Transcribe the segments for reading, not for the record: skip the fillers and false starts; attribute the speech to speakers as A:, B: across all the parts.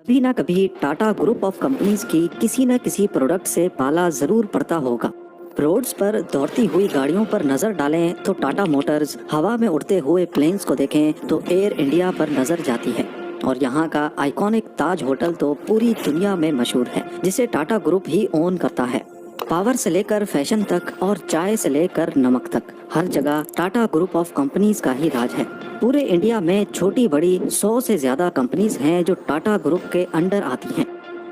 A: कभी ना कभी टाटा ग्रुप ऑफ कंपनीज की किसी न किसी प्रोडक्ट से पाला जरूर पड़ता होगा। रोड्स पर दौड़ती हुई गाड़ियों पर नजर डालें तो टाटा मोटर्स, हवा में उड़ते हुए प्लेन्स को देखें तो एयर इंडिया पर नजर जाती है, और यहाँ का आइकॉनिक ताज होटल तो पूरी दुनिया में मशहूर है, जिसे टाटा ग्रुप ही ओन करता है। पावर से लेकर फैशन तक और चाय से लेकर नमक तक हर जगह टाटा ग्रुप ऑफ कंपनीज का ही राज है। पूरे इंडिया में छोटी बड़ी 100 से ज्यादा कंपनीज हैं जो टाटा ग्रुप के अंडर आती हैं।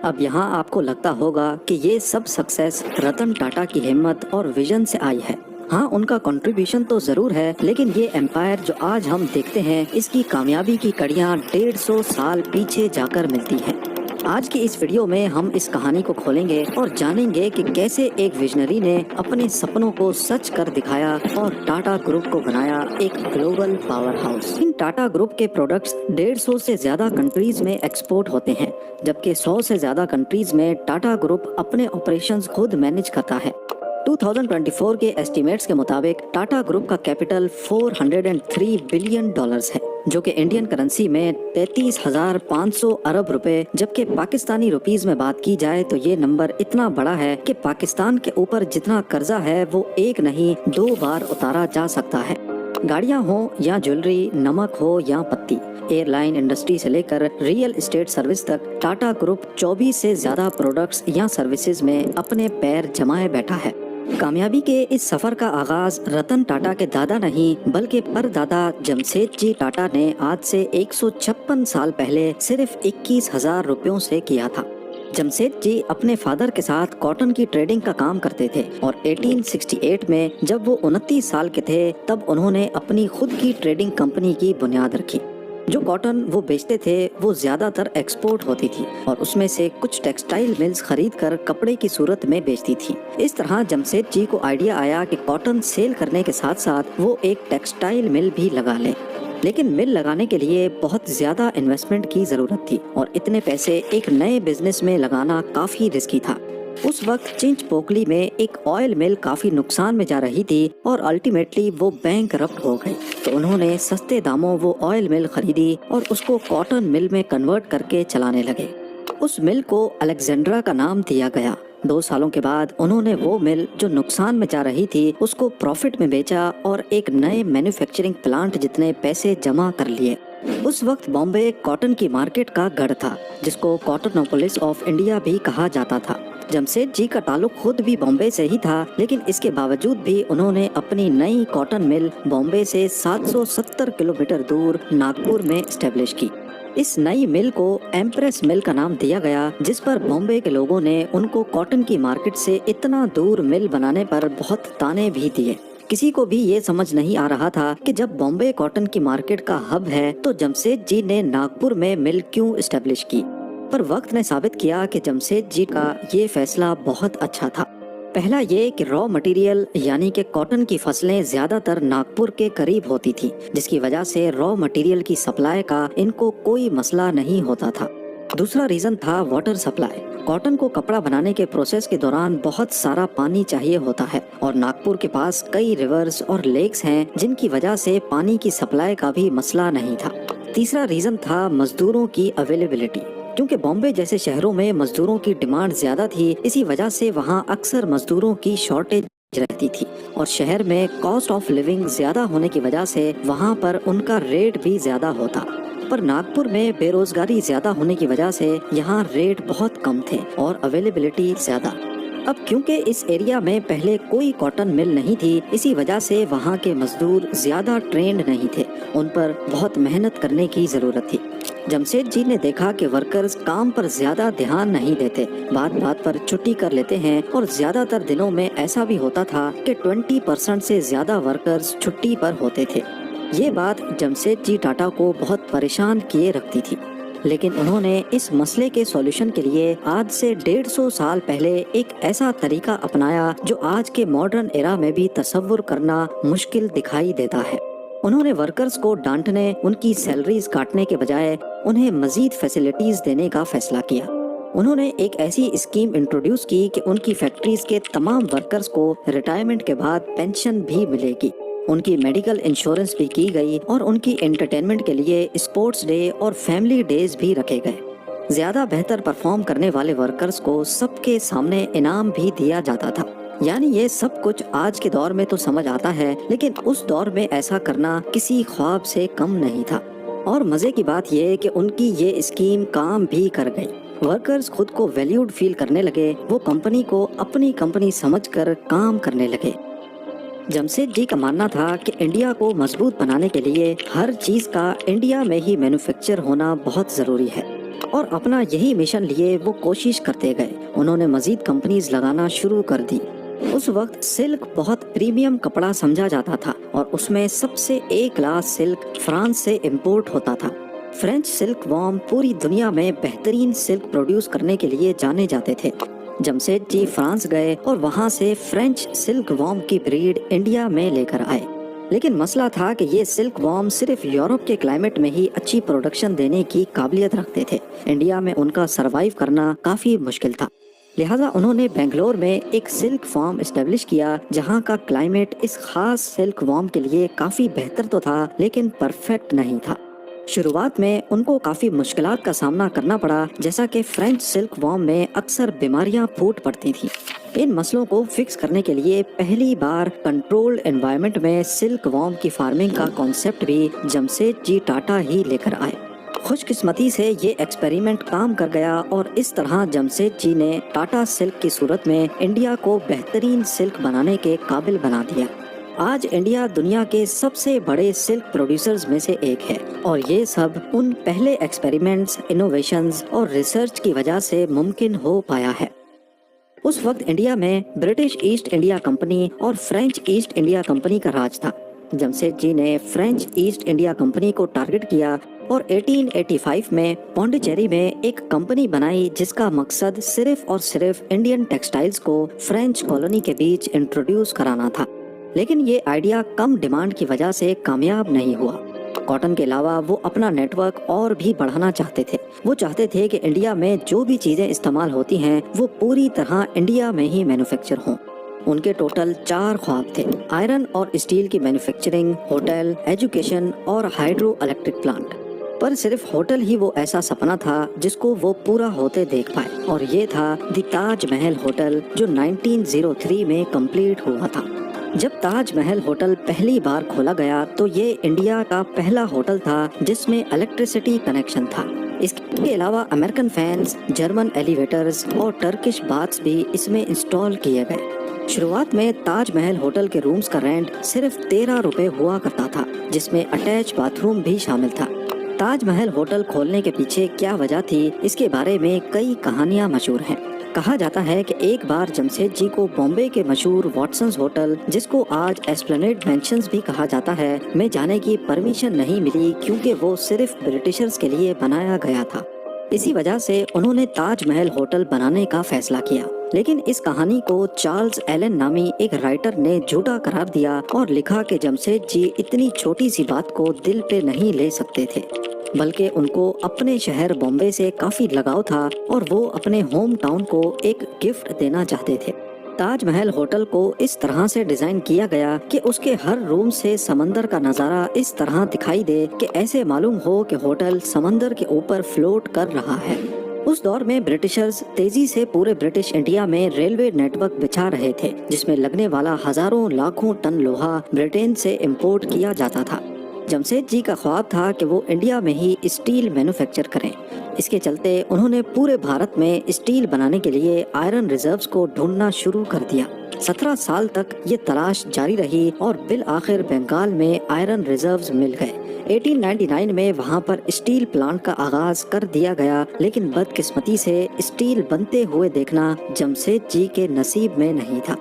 A: अब यहाँ आपको लगता होगा कि ये सब सक्सेस रतन टाटा की हिम्मत और विजन से आई है। हाँ, उनका कंट्रीब्यूशन तो जरूर है, लेकिन ये एम्पायर जो आज हम देखते हैं, इसकी कामयाबी की कड़ियाँ 150 साल पीछे जाकर मिलती हैं। आज की इस वीडियो में हम इस कहानी को खोलेंगे और जानेंगे कि कैसे एक विजनरी ने अपने सपनों को सच कर दिखाया और टाटा ग्रुप को बनाया एक ग्लोबल पावर हाउस। इन टाटा ग्रुप के प्रोडक्ट्स 150 से ज्यादा कंट्रीज में एक्सपोर्ट होते हैं, जबकि 100 से ज्यादा कंट्रीज में टाटा ग्रुप अपने ऑपरेशंस खुद मैनेज करता है। 2024 के एस्टिमेट्स के मुताबिक टाटा ग्रुप का कैपिटल $403 बिलियन है, जो कि इंडियन करेंसी में 33,500 अरब रुपए, जबकि पाकिस्तानी रुपीस में बात की जाए तो ये नंबर इतना बड़ा है कि पाकिस्तान के ऊपर जितना कर्जा है वो एक नहीं 2 बार उतारा जा सकता है। गाड़ियाँ हो या ज्वेलरी, नमक हो या पत्ती, एयरलाइन इंडस्ट्री से लेकर रियल एस्टेट सर्विस तक टाटा ग्रुप 24 से ज्यादा प्रोडक्ट्स या सर्विसेज में अपने पैर जमाए बैठा है। कामयाबी के इस सफर का आगाज रतन टाटा के दादा नहीं बल्कि परदादा जमशेदजी टाटा ने आज से 156 साल पहले सिर्फ 21,000 रुपयों से किया था। जमशेदजी अपने फादर के साथ कॉटन की ट्रेडिंग का काम करते थे और 1868 में जब वो 29 साल के थे तब उन्होंने अपनी खुद की ट्रेडिंग कंपनी की बुनियाद रखी। जो कॉटन वो बेचते थे वो ज्यादातर एक्सपोर्ट होती थी और उसमें से कुछ टेक्सटाइल मिल्स खरीद कर कपड़े की सूरत में बेचती थी। इस तरह जमशेदजी को आइडिया आया कि कॉटन सेल करने के साथ साथ वो एक टेक्सटाइल मिल भी लगा लें, लेकिन मिल लगाने के लिए बहुत ज्यादा इन्वेस्टमेंट की जरूरत थी और इतने पैसे एक नए बिजनेस में लगाना काफी रिस्की था। उस वक्त चिंच पोकली में एक ऑयल मिल काफी नुकसान में जा रही थी और अल्टीमेटली वो बैंकरप्ट हो गई, तो उन्होंने सस्ते दामों वो ऑयल मिल खरीदी और उसको कॉटन मिल में कन्वर्ट करके चलाने लगे। उस मिल को अलेक्जेंड्रा का नाम दिया गया। 2 सालों के बाद उन्होंने वो मिल जो नुकसान में जा रही थी उसको प्रॉफिट में बेचा और एक नए मैन्युफैक्चरिंग प्लांट जितने पैसे जमा कर लिए। उस वक्त बॉम्बे कॉटन की मार्केट का गढ़ था, जिसको कॉटनोपोलिस ऑफ इंडिया भी कहा जाता था। जमशेदजी का ताल्लुक खुद भी बॉम्बे से ही था, लेकिन इसके बावजूद भी उन्होंने अपनी नई कॉटन मिल बॉम्बे से 770 किलोमीटर दूर नागपुर में स्टैब्लिश की। इस नई मिल को एम्प्रेस मिल का नाम दिया गया, जिस पर बॉम्बे के लोगों ने उनको कॉटन की मार्केट से इतना दूर मिल बनाने पर बहुत ताने भी दिए। किसी को भी ये समझ नहीं आ रहा था कि जब बॉम्बे कॉटन की मार्केट का हब है तो जमशेदजी ने नागपुर में मिल क्यों स्टैब्लिश की। पर वक्त ने साबित किया कि जमशेदजी का ये फैसला बहुत अच्छा था। पहला ये कि रॉ मटेरियल यानी कि कॉटन की फसलें ज्यादातर नागपुर के करीब होती थी, जिसकी वजह से रॉ मटेरियल की सप्लाई का इनको कोई मसला नहीं होता था। दूसरा रीजन था वाटर सप्लाई। कॉटन को कपड़ा बनाने के प्रोसेस के दौरान बहुत सारा पानी चाहिए होता है और नागपुर के पास कई रिवर्स और लेक्स हैं, जिनकी वजह से पानी की सप्लाई का भी मसला नहीं था। तीसरा रीजन था मजदूरों की अवेलेबिलिटी। क्योंकि बॉम्बे जैसे शहरों में मजदूरों की डिमांड ज्यादा थी, इसी वजह से वहाँ अक्सर मजदूरों की शॉर्टेज रहती थी और शहर में कॉस्ट ऑफ लिविंग ज्यादा होने की वजह से वहाँ पर उनका रेट भी ज्यादा होता। पर नागपुर में बेरोजगारी ज्यादा होने की वजह से यहाँ रेट बहुत कम थे और अवेलेबिलिटी ज्यादा। अब क्योंकि इस एरिया में पहले कोई कॉटन मिल नहीं थी, इसी वजह से वहाँ के मजदूर ज्यादा ट्रेंड नहीं थे, उन पर बहुत मेहनत करने की जरूरत थी। जमशेदजी ने देखा कि वर्कर्स काम पर ज्यादा ध्यान नहीं देते, बात बात पर छुट्टी कर लेते हैं और ज्यादातर दिनों में ऐसा भी होता था कि 20% से ज्यादा वर्कर्स छुट्टी पर होते थे। ये बात जमशेदजी टाटा को बहुत परेशान किए रखती थी, लेकिन उन्होंने इस मसले के सॉल्यूशन के लिए आज से 150 साल पहले एक ऐसा तरीका अपनाया जो आज के मॉडर्न एरा में भी तसव्वुर करना मुश्किल दिखाई देता है। उन्होंने वर्कर्स को डांटने, उनकी सैलरीज काटने के बजाय उन्हें मजीद फैसिलिटीज देने का फैसला किया। उन्होंने एक ऐसी स्कीम इंट्रोड्यूस की कि उनकी फैक्ट्रीज के तमाम वर्कर्स को रिटायरमेंट के बाद पेंशन भी मिलेगी। उनकी मेडिकल इंश्योरेंस भी की गई और उनकी एंटरटेनमेंट के लिए स्पोर्ट्स डे और फैमिली डेज भी रखे गए। زیادہ بہتر پرفارم کرنے والے ورکرز کو سب کے سامنے انعام بھی دیا جاتا تھا۔ یعنی یہ سب کچھ آج کے دور میں تو سمجھ آتا ہے، لیکن اس دور میں ایسا کرنا کسی خواب سے کم نہیں تھا۔ اور مزے کی بات یہ کہ ان کی یہ اسکیم کام بھی کر گئی۔ ورکرز خود کو ویلیوڈ فیل کرنے لگے، وہ کمپنی کو اپنی کمپنی سمجھ کر کام کرنے لگے۔ جمشید جی کا ماننا تھا کہ انڈیا کو مضبوط بنانے کے لیے ہر چیز کا انڈیا میں ہی مینوفیکچر ہونا بہت ضروری ہے، اور اپنا یہی مشن لیے وہ کوشش کرتے گئے۔ انہوں نے مزید کمپنیز لگانا شروع کر دی۔ اس وقت سلک بہت پریمیم کپڑا سمجھا جاتا تھا، اور اس میں سب سے ایک کلاس سلک فرانس سے امپورٹ ہوتا تھا۔ فرینچ سلک وارم پوری دنیا میں بہترین سلک پروڈیوس کرنے کے لیے جانے جاتے تھے۔ جمشید جی فرانس گئے اور وہاں سے فرینچ سلک وارم کی بریڈ انڈیا میں لے کر آئے، لیکن مسئلہ تھا کہ یہ سلک وارم صرف یورپ کے کلائمیٹ میں ہی اچھی پروڈکشن دینے کی قابلیت رکھتے تھے۔ انڈیا میں ان کا سروائیو کرنا کافی مشکل تھا، لہٰذا انہوں نے بنگلور میں ایک سلک فارم اسٹیبلش کیا، جہاں کا کلائمیٹ اس خاص سلک وارم کے لیے کافی بہتر تو تھا لیکن پرفیکٹ نہیں تھا۔ شروعات میں ان کو کافی مشکلات کا سامنا کرنا پڑا، جیسا کہ فرینچ سلک وارم میں اکثر بیماریاں پھوٹ پڑتی تھیں۔ ان مسئلوں کو فکس کرنے کے لیے پہلی بار کنٹرولڈ انوائرمنٹ میں سلک وارم کی فارمنگ کا کانسیپٹ بھی جمشید جی ٹاٹا ہی لے کر آئے۔ خوش قسمتی سے یہ ایکسپیریمنٹ کام کر گیا، اور اس طرح جمشید جی نے ٹاٹا سلک کی صورت میں انڈیا کو بہترین سلک بنانے کے قابل بنا دیا۔ آج انڈیا دنیا کے سب سے بڑے سلک پروڈیوسرز میں سے ایک ہے، اور یہ سب ان پہلے ایکسپیریمنٹس، انوویشنز اور ریسرچ کی وجہ سے ممکن ہو پایا ہے۔ اس وقت انڈیا میں برٹش ایسٹ انڈیا کمپنی اور فرینچ ایسٹ انڈیا کمپنی کا راج تھا۔ جمشید جی نے فرینچ ایسٹ انڈیا کمپنی کو ٹارگٹ کیا اور 1885 میں پونڈیچیری میں ایک کمپنی بنائی، جس کا مقصد صرف اور صرف انڈین ٹیکسٹائلز کو فرینچ کالونی کے بیچ انٹروڈیوس کرانا تھا، لیکن یہ آئیڈیا کم ڈیمانڈ کی وجہ سے کامیاب نہیں ہوا۔ کاٹن کے علاوہ وہ اپنا نیٹ ورک اور بھی بڑھانا چاہتے تھے۔ وہ چاہتے تھے کہ انڈیا میں جو بھی چیزیں استعمال ہوتی ہیں وہ پوری طرح انڈیا میں ہی مینوفیکچر ہوں۔ ان کے ٹوٹل 4 خواب تھے: آئرن اور اسٹیل کی مینوفیکچرنگ، ہوٹل، ایجوکیشن اور ہائیڈرو الیکٹرک پلانٹ۔ پر صرف ہوٹل ہی وہ ایسا سپنا تھا جس کو وہ پورا ہوتے دیکھ پائے، اور یہ تھا دی تاج محل ہوٹل، جو 1903 میں کمپلیٹ ہوا تھا۔ جب تاج محل ہوٹل پہلی بار کھولا گیا تو یہ انڈیا کا پہلا ہوٹل تھا جس میں الیکٹریسٹی کنیکشن تھا۔ اس کے علاوہ امریکن فینس، جرمن ایلیویٹرز اور ٹرکش باتھس بھی اس میں انسٹال کیے گئے۔ شروعات میں تاج محل ہوٹل کے رومز کا رینٹ صرف 13 روپے ہوا کرتا تھا، جس میں اٹیچ باتھ روم بھی شامل تھا۔ تاج محل ہوٹل کھولنے کے پیچھے کیا وجہ تھی، اس کے بارے میں کئی کہانیاں مشہور ہیں۔ کہا جاتا ہے کہ ایک بار جمشید جی کو بامبے کے مشہور واٹسنز ہوٹل، جس کو آج ایسپلینیڈ مینشنز بھی کہا جاتا ہے، میں جانے کی پرمیشن نہیں ملی، کیونکہ وہ صرف برٹشرز کے لیے بنایا گیا تھا۔ اسی وجہ سے انہوں نے تاج محل ہوٹل بنانے کا فیصلہ کیا، لیکن اس کہانی کو چارلز ایلن نامی ایک رائٹر نے جھوٹا قرار دیا اور لکھا کہ جمشید جی اتنی چھوٹی سی بات کو دل پہ نہیں لے سکتے تھے، بلکہ ان کو اپنے شہر بامبے سے کافی لگاؤ تھا اور وہ اپنے ہوم ٹاؤن کو ایک گفٹ دینا چاہتے تھے۔ تاج محل ہوٹل کو اس طرح سے ڈیزائن کیا گیا کہ اس کے ہر روم سے سمندر کا نظارہ اس طرح دکھائی دے کہ ایسے معلوم ہو کہ ہوٹل سمندر کے اوپر فلوٹ کر رہا ہے۔ اس دور میں برٹشرز تیزی سے پورے برٹش انڈیا میں ریلوے نیٹ ورک بچھا رہے تھے، جس میں لگنے والا ہزاروں لاکھوں ٹن لوہا برٹین سے امپورٹ کیا جاتا تھا۔ جمشید جی کا خواب تھا کہ وہ انڈیا میں ہی اسٹیل مینوفیکچر کریں۔ اس کے چلتے انہوں نے پورے بھارت میں اسٹیل بنانے کے لیے آئرن ریزروز کو ڈھونڈنا شروع کر دیا۔ 17 سال تک یہ تلاش جاری رہی اور بالآخر بنگال میں آئرن ریزروز مل گئے۔ 1899 میں وہاں پر اسٹیل پلانٹ کا آغاز کر دیا گیا، لیکن بدقسمتی سے اسٹیل بنتے ہوئے دیکھنا جمشید جی کے نصیب میں نہیں تھا۔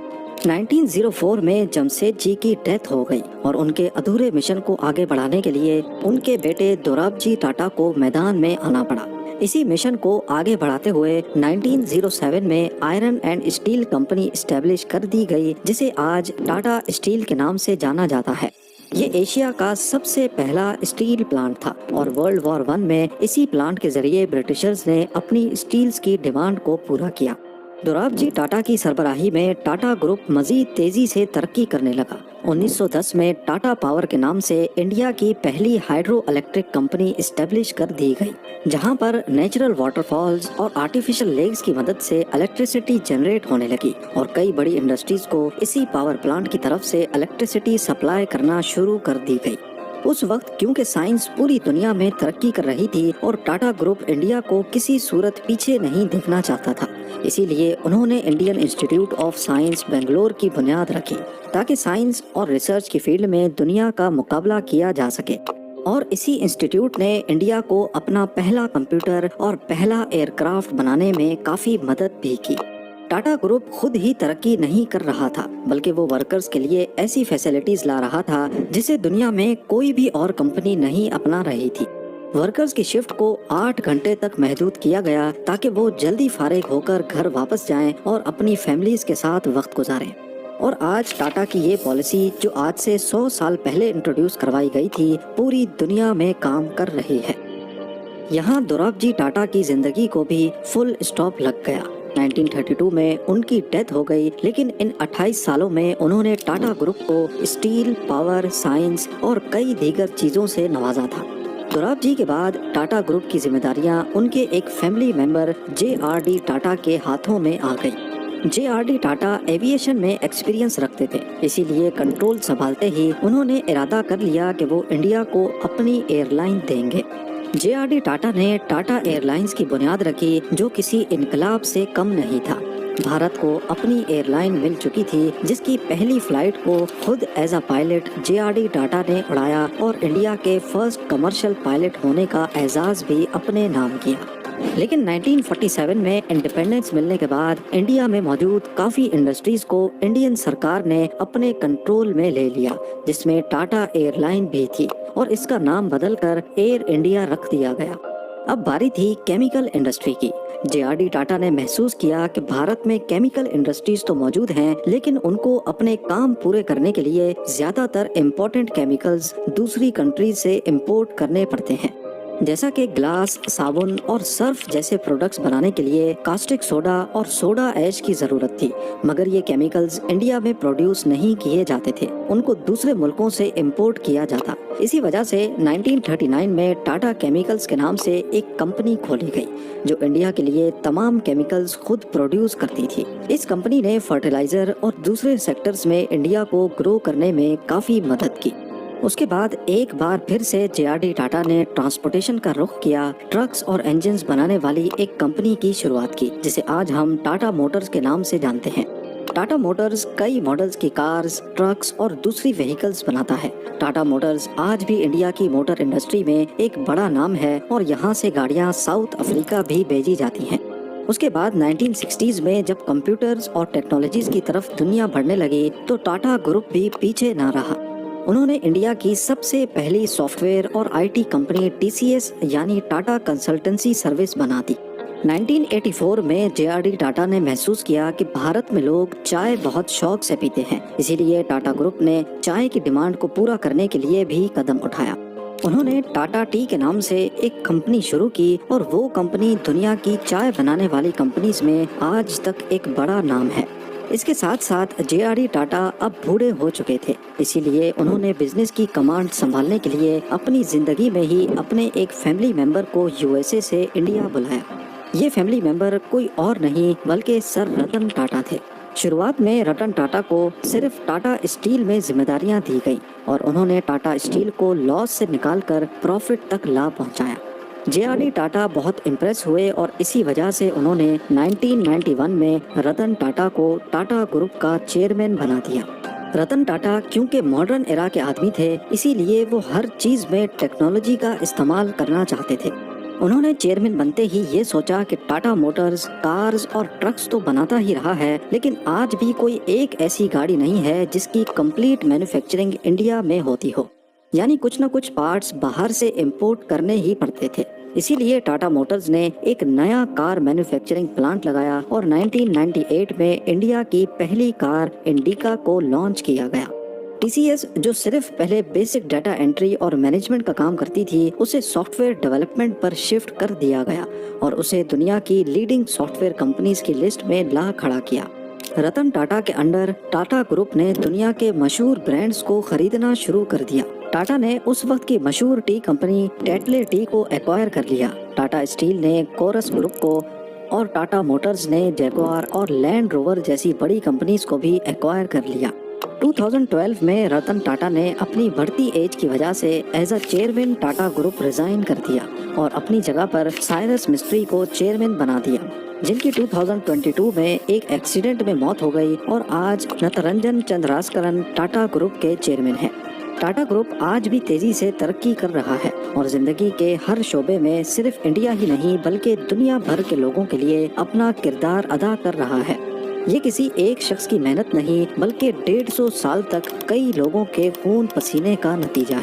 A: 1904 میں جمشید جی کی ڈیتھ ہو گئی اور ان کے ادھورے مشن کو آگے بڑھانے کے لیے ان کے بیٹے دورابجی ٹاٹا کو میدان میں آنا پڑا۔ اسی مشن کو آگے بڑھاتے ہوئے 1907 میں iron and steel company establish کر دی گئی، جسے آج ٹاٹا اسٹیل کے نام سے جانا جاتا ہے۔ یہ ایشیا کا سب سے پہلا اسٹیل پلانٹ تھا اور ورلڈ وار 1 میں اسی پلانٹ کے ذریعے برٹشرز نے اپنی اسٹیلز کی ڈیمانڈ کو پورا کیا۔ दोराबजी जी टाटा की सरबराही में टाटा ग्रुप मजीद तेजी से तरक्की करने लगा। 1910 में टाटा पावर के नाम से इंडिया की पहली हाइड्रो इलेक्ट्रिक कंपनी इस्टेब्लिश कर दी गई, जहां पर नेचुरल वाटरफॉल्स और आर्टिफिशियल लेक्स की मदद से इलेक्ट्रिसिटी जनरेट होने लगी और कई बड़ी इंडस्ट्रीज को इसी पावर प्लांट की तरफ से इलेक्ट्रिसिटी सप्लाई करना शुरू कर दी गई। उस वक्त क्योंकि साइंस पूरी दुनिया में तरक्की कर रही थी और टाटा ग्रुप इंडिया को किसी सूरत पीछे नहीं देखना चाहता था, इसीलिए उन्होंने Indian institute of science Bangalore की बुनियाद रखी ताकि साइंस और रिसर्च की फील्ड में दुनिया का मुकाबला किया जा सके। और इसी इंस्टीट्यूट ने इंडिया को अपना पहला कंप्यूटर और पहला एयरक्राफ्ट बनाने में काफी मदद भी की। टाटा ग्रुप खुद ही तरक्की नहीं कर रहा था, बल्कि वो वर्कर्स के लिए ऐसी फैसिलिटीज ला रहा था जिसे दुनिया में कोई भी और कंपनी नहीं अपना रही थी। वर्कर्स की शिफ्ट को 8 घंटे तक महदूद किया गया ताकि वो जल्दी फारिग होकर घर वापस जाएं और अपनी फैमिलीज के साथ वक्त गुजारें। और आज टाटा की ये पॉलिसी, जो आज से 100 साल पहले इंट्रोड्यूस करवाई गई थी, पूरी दुनिया में काम कर रही है। यहाँ दोराबजी टाटा की जिंदगी को भी फुल स्टॉप लग गया। 1932 में उनकी डेथ हो गई, लेकिन इन 28 सालों में उन्होंने टाटा ग्रुप को स्टील, पावर, साइंस और कई दीगर चीजों से नवाजा था। दोराबजी के बाद टाटा ग्रुप की जिम्मेदारियां उनके एक फैमिली मेंबर JRD टाटा के हाथों में आ गई। JRD टाटा एविएशन में एक्सपीरियंस रखते थे, इसीलिए कंट्रोल संभालते ही उन्होंने इरादा कर लिया कि वो इंडिया को अपनी एयरलाइन देंगे। JRD टाटा ने टाटा एयरलाइंस की बुनियाद रखी, जो किसी इनकलाब से कम नहीं था। भारत को अपनी एयरलाइन मिल चुकी थी, जिसकी पहली फ्लाइट को खुद as a pilot JRD Tata ने उड़ाया और इंडिया के फर्स्ट कमर्शियल पायलट होने का एजाज भी अपने नाम किया। लेकिन 1947 में इंडिपेंडेंस मिलने के बाद इंडिया में मौजूद काफी इंडस्ट्रीज को इंडियन सरकार ने अपने कंट्रोल में ले लिया, जिसमें टाटा एयरलाइन भी थी और इसका नाम बदलकर एयर इंडिया रख दिया गया। अब बारी थी केमिकल इंडस्ट्री की। JRD टाटा ने महसूस किया कि भारत में केमिकल इंडस्ट्रीज तो मौजूद हैं, लेकिन उनको अपने काम पूरे करने के लिए ज्यादातर इम्पोर्टेंट केमिकल्स दूसरी कंट्रीज से इम्पोर्ट करने पड़ते हैं। जैसा कि ग्लास, साबुन और सर्फ जैसे प्रोडक्ट्स बनाने के लिए कास्टिक सोडा और सोडा ऐश की जरूरत थी, मगर ये केमिकल्स इंडिया में प्रोड्यूस नहीं किए जाते थे, उनको दूसरे मुल्कों से इंपोर्ट किया जाता। इसी वजह से 1939 में टाटा केमिकल्स के नाम से एक कंपनी खोली गई, जो इंडिया के लिए तमाम केमिकल्स खुद प्रोड्यूस करती थी। इस कंपनी ने फर्टिलाइजर और दूसरे सेक्टर्स में इंडिया को ग्रो करने में काफी मदद की। उसके बाद एक बार फिर से JRD टाटा ने ट्रांसपोर्टेशन का रुख किया, ट्रक्स और इंजन्स बनाने वाली एक कंपनी की शुरुआत की, जिसे आज हम टाटा मोटर्स के नाम से जानते हैं। टाटा मोटर्स कई मॉडल्स की कार्स, ट्रक्स और दूसरी व्हीकल्स बनाता है। टाटा मोटर्स आज भी इंडिया की मोटर इंडस्ट्री में एक बड़ा नाम है और यहाँ से गाड़ियाँ साउथ अफ्रीका भी भेजी जाती हैं। उसके बाद 1960s में जब कंप्यूटर्स और टेक्नोलॉजीज की तरफ दुनिया बढ़ने लगी, तो टाटा ग्रुप भी पीछे ना रहा। उन्होंने इंडिया की सबसे पहली सॉफ्टवेयर और IT कंपनी TCS यानी टाटा कंसल्टेंसी सर्विस बना दी। 1984 में JRD टाटा ने महसूस किया कि भारत में लोग चाय बहुत शौक से पीते हैं, इसीलिए टाटा ग्रुप ने चाय की डिमांड को पूरा करने के लिए भी कदम उठाया। उन्होंने टाटा टी के नाम से एक कंपनी शुरू की और वो कंपनी दुनिया की चाय बनाने वाली कंपनीज में आज तक एक बड़ा नाम है। इसके साथ साथ JRD टाटा अब बूढ़े हो चुके थे, इसीलिए उन्होंने बिजनेस की कमांड संभालने के लिए अपनी जिंदगी में ही अपने एक फैमिली मेंबर को USA से इंडिया बुलाया। ये फैमिली मेंबर कोई और नहीं बल्कि सर रतन टाटा थे। शुरुआत में रतन टाटा को सिर्फ टाटा स्टील में जिम्मेदारियां दी गई और उन्होंने टाटा स्टील को लॉस से निकालकर प्रॉफिट तक ला पहुंचाया। JRD टाटा बहुत इम्प्रेस हुए और इसी वजह से उन्होंने 1991 में रतन टाटा को टाटा ग्रुप का चेयरमैन बना दिया। रतन टाटा क्योंकि मॉडर्न एरा के आदमी थे, इसीलिए वो हर चीज में टेक्नोलॉजी का इस्तेमाल करना चाहते थे। उन्होंने चेयरमैन बनते ही ये सोचा कि टाटा मोटर्स कार्स और ट्रक्स तो बनाता ही रहा है, लेकिन आज भी कोई एक ऐसी गाड़ी नहीं है जिसकी कंप्लीट मैन्युफैक्चरिंग इंडिया में होती हो, यानी कुछ न कुछ पार्ट्स बाहर से इंपोर्ट करने ही पड़ते थे। इसीलिए टाटा मोटर्स ने एक नया कार मैन्युफैक्चरिंग प्लांट लगाया और 1998 में इंडिया की पहली कार इंडिका को लॉन्च किया गया। TCS जो सिर्फ पहले बेसिक डाटा एंट्री और मैनेजमेंट का काम करती थी, उसे सॉफ्टवेयर डेवलपमेंट पर शिफ्ट कर दिया गया और उसे दुनिया की लीडिंग सॉफ्टवेयर कंपनीज की लिस्ट में ला खड़ा किया। रतन टाटा के अंडर टाटा ग्रुप ने दुनिया के मशहूर ब्रांड्स को खरीदना शुरू कर दिया। टाटा ने उस वक्त की मशहूर टी कंपनी टेटले टी को एक्वायर कर लिया। टाटा स्टील ने कोरस ग्रुप को और टाटा मोटर्स ने जैगुआर और लैंड रोवर जैसी बड़ी कंपनीज को भी एक्वायर कर लिया। 2012 में रतन टाटा ने अपनी बढ़ती एज की वजह से as a chairman Tata group resign कर दिया और अपनी जगह पर साइरस मिस्ट्री को चेयरमैन बना दिया, जिनकी 2022 में एक एक्सीडेंट में मौत हो गई और आज नटरंजन चंद्रास्करन टाटा ग्रुप के चेयरमैन हैं। टाटा ग्रुप आज भी तेजी से तरक्की कर रहा है और जिंदगी के हर शोबे में सिर्फ इंडिया ही नहीं बल्कि दुनिया भर के लोगों के लिए अपना किरदार अदा कर रहा है। ये किसी एक शख्स की मेहनत नहीं बल्कि 150 साल तक कई लोगों के खून पसीने का नतीजा है।